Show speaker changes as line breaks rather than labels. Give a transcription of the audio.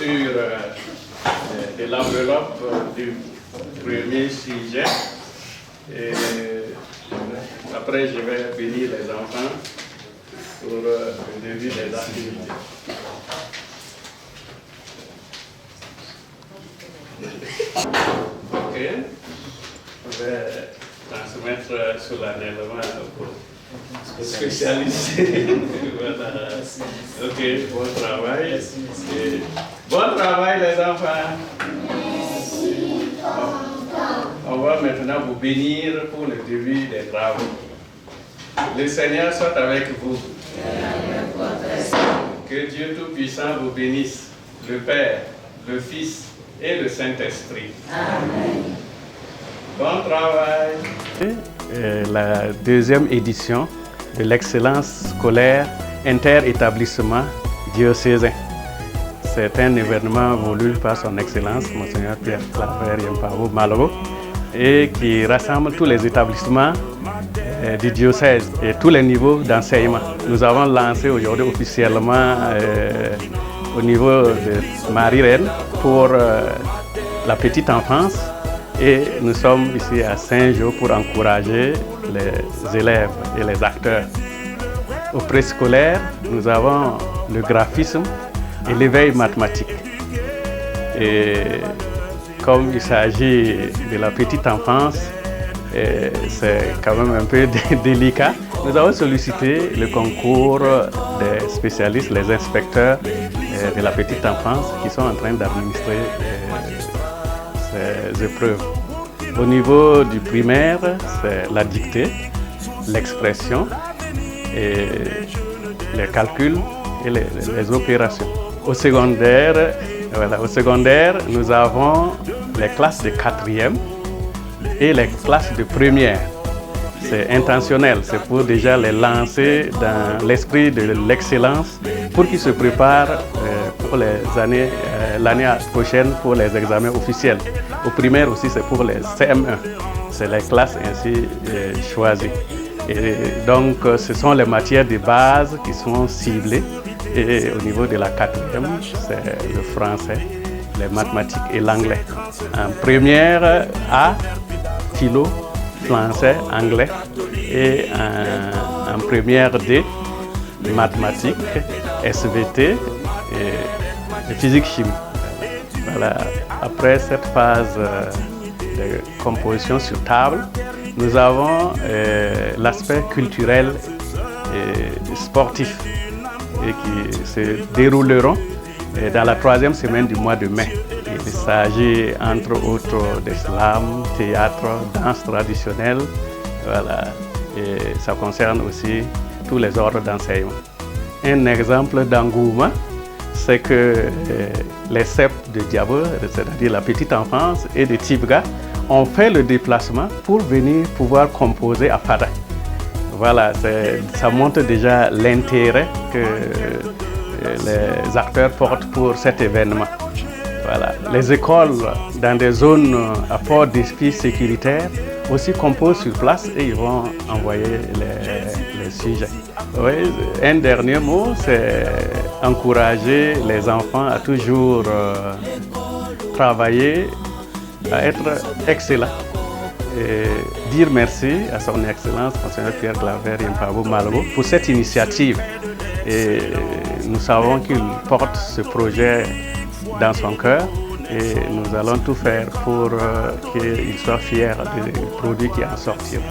sur de l'enveloppe du premier sujet. Et après, je vais bénir les enfants pour le début des activités. Ok. Je vais transmettre solennellement au spécialiste. Voilà. Ok, bon travail. Et bon travail les enfants. On va maintenant vous bénir pour le début des travaux. Le Seigneur soit avec vous. Que Dieu Tout-Puissant vous bénisse, le Père, le Fils et le Saint-Esprit. Amen. Bon travail. La deuxième édition de l'excellence scolaire inter-établissement diocésain. C'est un événement voulu par son Excellence, Monseigneur Pierre Claver Yamparo Malabo, et qui rassemble tous les établissements du diocèse et tous les niveaux d'enseignement. Nous avons lancé aujourd'hui officiellement au niveau de Marie-Reine pour la petite enfance, et nous sommes ici à Saint-Jean pour encourager les élèves et les acteurs. Au préscolaire, nous avons le graphisme et l'éveil mathématique. Et comme il s'agit de la petite enfance, c'est quand même un peu délicat. Nous avons sollicité le concours des spécialistes, les inspecteurs de la petite enfance qui sont en train d'administrer ces épreuves. Au niveau du primaire, c'est la dictée, l'expression, et les calculs et les opérations. Au secondaire, nous avons les classes de 4e et les classes de première. C'est intentionnel, c'est pour déjà les lancer dans l'esprit de l'excellence pour qu'ils se préparent pour l'année prochaine pour les examens officiels. Au primaire aussi, c'est pour les CM1. C'est les classes ainsi choisies. Et donc, ce sont les matières de base qui sont ciblées. Et au niveau de la 4e, c'est le français, les mathématiques et l'anglais. En première A, philo, français, anglais. Et en première D, mathématiques, SVT et physique-chimie. Voilà. Après cette phase de composition sur table, nous avons l'aspect culturel et sportif et qui se dérouleront dans la 3e semaine du mois de mai. Il s'agit entre autres de slam, théâtre, danse traditionnelle, voilà. Et ça concerne aussi tous les ordres d'enseignement. Un exemple d'engouement, c'est que les CEP de Diabo, c'est-à-dire la petite enfance, et de Tivga, ont fait le déplacement pour venir pouvoir composer à Fada. Voilà, ça montre déjà l'intérêt que les acteurs portent pour cet événement. Voilà. Les écoles dans des zones à fort défi sécuritaire aussi composent sur place et ils vont envoyer les sujets. Oui, un dernier mot, c'est encourager les enfants à toujours travailler, à être excellents. Et dire merci à son Excellence, Monseigneur Pierre Claver Yamparo Malabo, pour cette initiative. Et nous savons qu'il porte ce projet dans son cœur et nous allons tout faire pour qu'il soit fier du produit qui en sortira.